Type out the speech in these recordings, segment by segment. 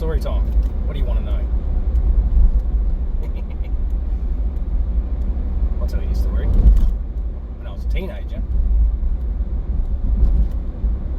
story time. What do you want to know? I'll tell you a story. When I was a teenager,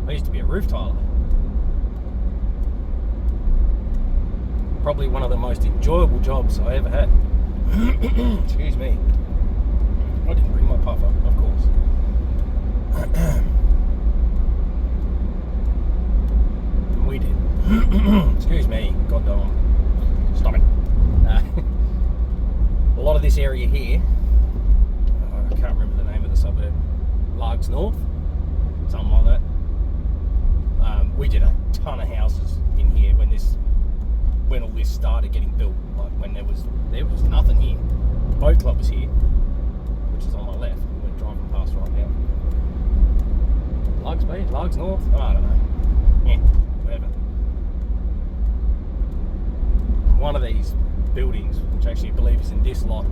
I used to be a roof tiler. Probably one of the most enjoyable jobs I ever had. Excuse me. I didn't bring my puffer, of course. We did. Excuse me. God damn. Stop it. A lot of this area here, I can't remember the name of the suburb, Largs North, something like that. We did a ton of houses in here when all this started getting built. Like when there was nothing here. The boat club was here, which is on my left. We're driving past right now. Largs Bay, Largs North. Oh, I don't know. Yeah, whatever. One of these buildings, which actually I believe is in this lot,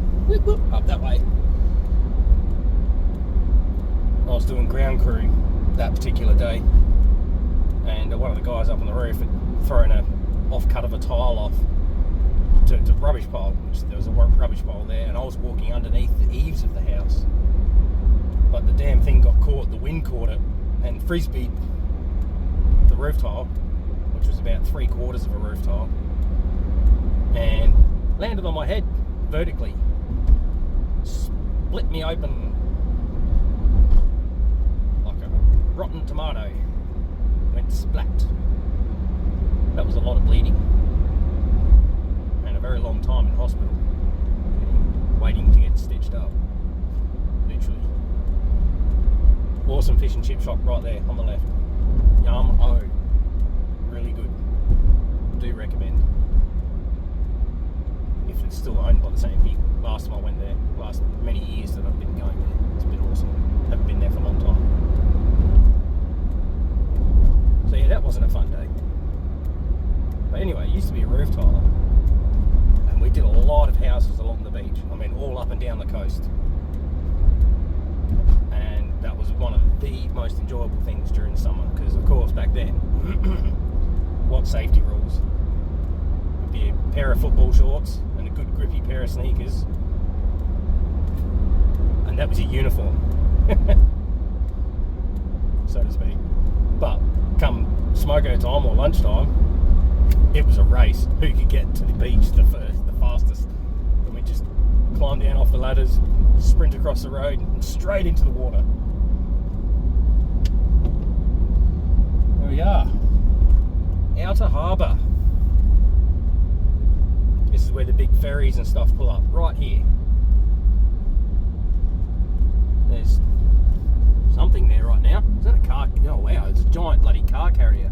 up that way. I was doing ground crew that particular day, and one of the guys up on the roof had thrown a off-cut of a tile off to rubbish pile, which there was a rubbish pile there, and I was walking underneath the eaves of the house, but the damn thing got caught, the wind caught it, and frisbeed the roof tile, which was about 3/4 of a roof tile, and landed on my head vertically, split me open like a rotten tomato, went splat. That was a lot of bleeding and a very long time in hospital waiting to get stitched up, literally. Awesome fish and chip shop right there on the left. Yum oh, really good. Do recommend. If it's still owned by the same people. Last time I went there, last many years that I've been going there, it's been awesome. Haven't been there for a long time. So yeah, that wasn't a fun day. But anyway, I used to be a roof tiler, and we did a lot of houses along the beach. I mean, all up and down the coast. And that was one of the most enjoyable things during summer, because of course back then, what safety rules? Would be a pair of football shorts and a good grippy pair of sneakers, and that was your uniform, so to speak. But come smoko time or lunchtime, it was a race who could get to the beach the fastest, and we just climb down off the ladders, sprint across the road and straight into the water. There we are, Outer Harbour. This is where the big ferries and stuff pull up, right here. There's something there right now. Is that a car? Oh wow, it's a giant bloody car carrier.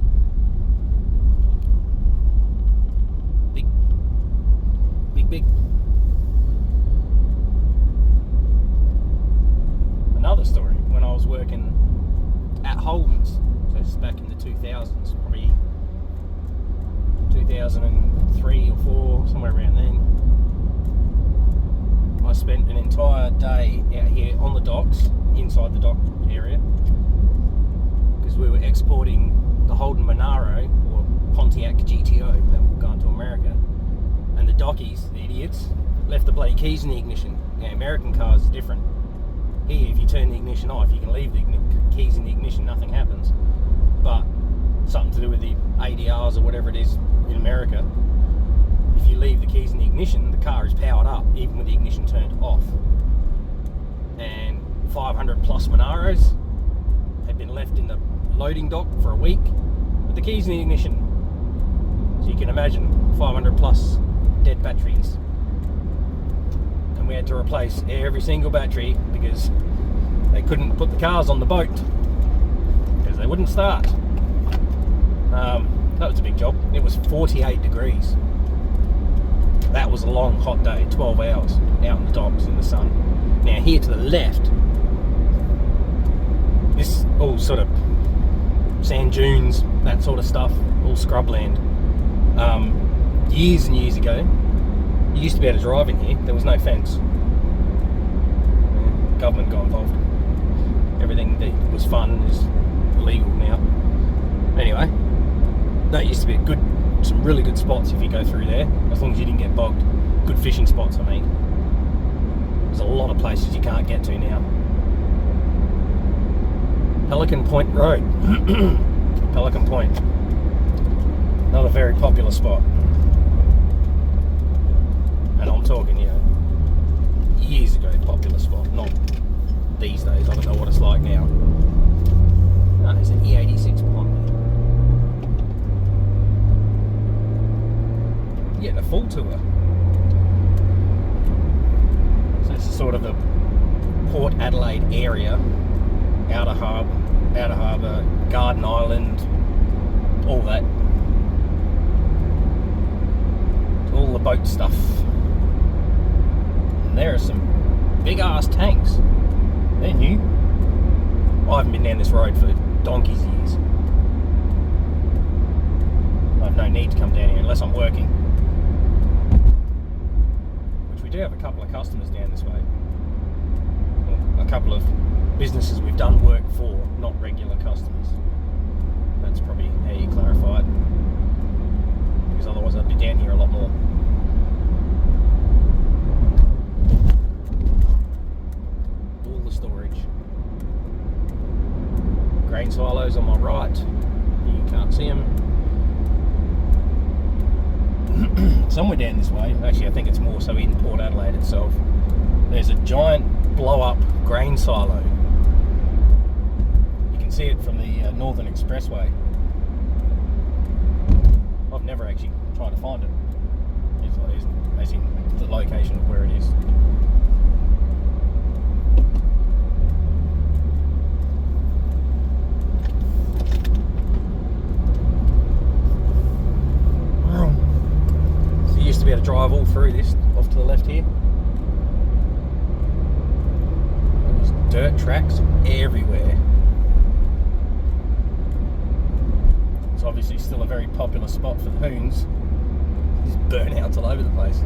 Big. Another story, when I was working at Holden's, so it's back in the 2000s, probably 2003 or 4, somewhere around then. I spent an entire day out here on the docks, inside the dock area, because we were exporting the Holden Monaro, or Pontiac GTO, that were going to America. And the dockies, the idiots, left the bloody keys in the ignition. Now, American cars are different. Here, if you turn the ignition off, you can leave the keys in the ignition, nothing happens. But something to do with the ADRs or whatever it is in America, if you leave the keys in the ignition, the car is powered up, even with the ignition turned off. And 500 plus Monaros had been left in the loading dock for a week with the keys in the ignition. So you can imagine 500 plus dead batteries, and we had to replace every single battery because they couldn't put the cars on the boat because they wouldn't start. That was a big job. It was 48 degrees. That was a long hot day, 12 hours out in the docks in the sun. Now here to the left, this all sort of sand dunes, that sort of stuff, all scrubland. Years and years ago, you used to be able to drive in here. There was no fence. Government got involved. Everything that was fun is illegal now. Anyway, that used to be a good some really good spots if you go through there, as long as you didn't get bogged. Good fishing spots, I mean. There's a lot of places you can't get to now. Pelican Point Road. Pelican Point. Not a very popular spot. And I'm talking, years ago popular spot, not these days. I don't know what it's like now. No, there's an E86 behind me. Getting a full tour. So this is sort of the Port Adelaide area, Outer Harbour, Garden Island, all that. All the boat stuff. And there are some big ass tanks. They're new. I haven't been down this road for donkey's years. I have no need to come down here unless I'm working. Which we do have a couple of customers down this way. Well, a couple of businesses we've done work for, not regular customers. That's probably how you clarify it. Because otherwise I'd be down here a lot more. All the storage. Grain silos on my right. You can't see them. Somewhere down this way, actually I think it's more so in Port Adelaide itself, there's a giant blow-up grain silo. You can see it from the Northern Expressway. I've never actually tried to find it, as in the location of where it is. So you used to be able to drive all through this, off to the left here. There's dirt tracks everywhere. It's obviously still a very popular spot for the hoons. There's burnouts all over the place.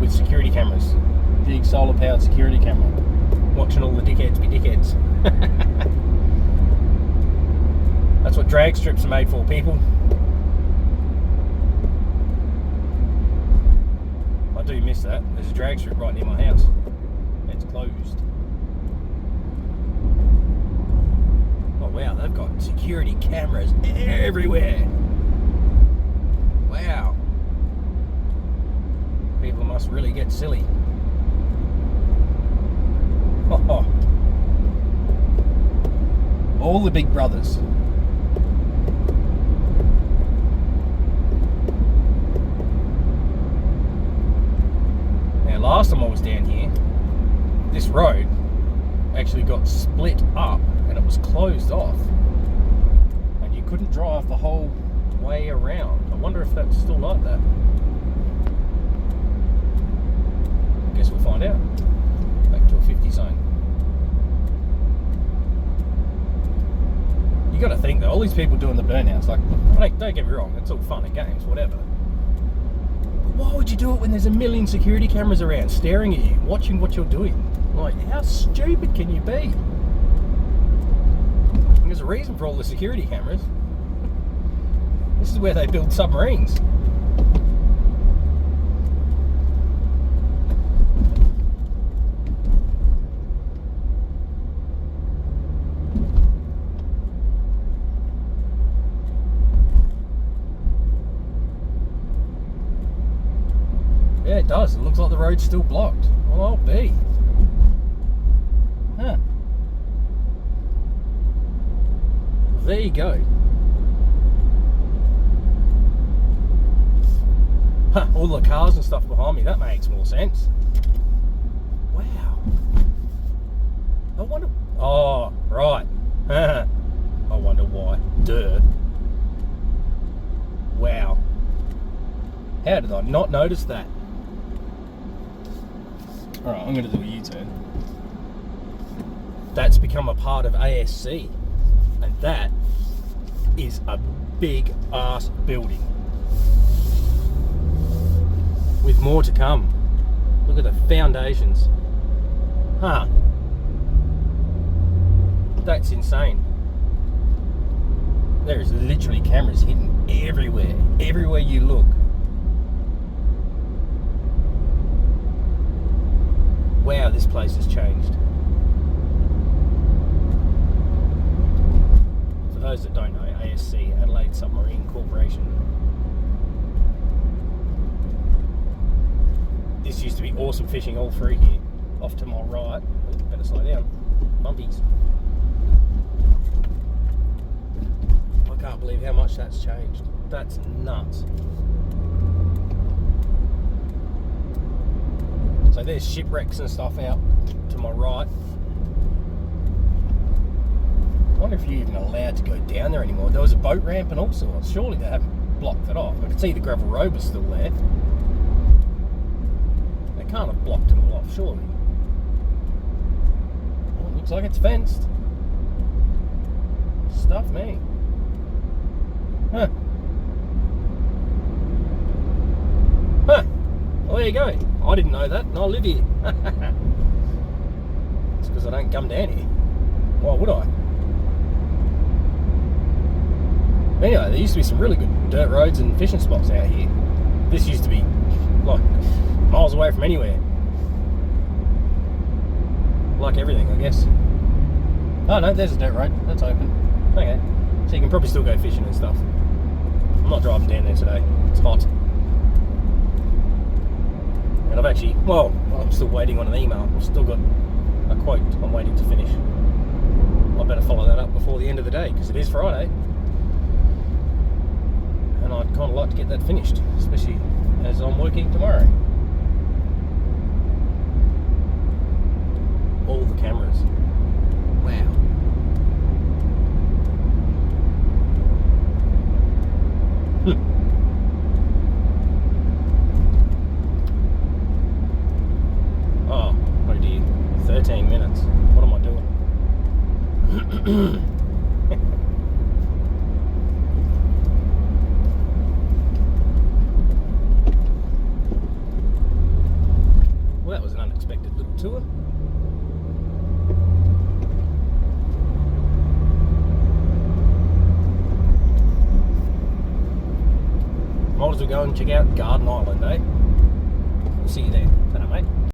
With security cameras. Big solar powered security camera. Watching all the dickheads be dickheads. That's what drag strips are made for, people. I do miss that. There's a drag strip right near my house. It's closed. Oh wow, they've got security cameras everywhere. Wow. People must really get silly. Oh. All the big brothers. Now last time I was down here, this road actually got split up and it was closed off. And you couldn't drive the whole way around. I wonder if that's still like that. Guess we'll find out. Back to a 50 zone. You gotta think though, all these people doing the burnouts, like, don't get me wrong, it's all fun and games, whatever. But why would you do it when there's a million security cameras around, staring at you, watching what you're doing? Like, how stupid can you be? And there's a reason for all the security cameras. This is where they build submarines. Yeah, it does. It looks like the road's still blocked. Well, I'll be. Huh. There you go. Huh, all the cars and stuff behind me, that makes more sense. Wow. I wonder... Oh, right. I wonder why. Duh. Wow. How did I not notice that? Alright, I'm going to do a U-turn. That's become a part of ASC. And that is a big ass building. With more to come. Look at the foundations. Huh. That's insane. There's literally cameras hidden everywhere. Everywhere you look. Wow, this place has changed. For those that don't know, ASC, Adelaide Submarine Corporation. This used to be awesome fishing all through here. Off to my right. Better slow down. Bumpies. I can't believe how much that's changed. That's nuts. So there's shipwrecks and stuff out to my right. I wonder if you're even allowed to go down there anymore. There was a boat ramp and all sorts. Surely they haven't blocked that off. I could see the gravel road was still there. They can't have blocked it all off, surely. Well, looks like it's fenced. Stuff me. Huh. Huh. Well, there you go. I didn't know that, and I live here. It's because I don't come down here. Why would I? Anyway, there used to be some really good dirt roads and fishing spots out here. This used to be like miles away from anywhere. Like everything, I guess. Oh no, there's a dirt road. That's open. Okay. So you can probably still go fishing and stuff. I'm not driving down there today. It's hot. And I've actually, well, I'm still waiting on an email. I've still got a quote I'm waiting to finish. I better follow that up before the end of the day, because it is Friday. And I'd kind of like to get that finished, especially as I'm working tomorrow. All the cameras. Wow. Oh dear. 13 minutes. What am I doing? Well, that was an unexpected little tour. Might as well go and check out Garden Island, eh? We'll see you there. Ta-ra, mate.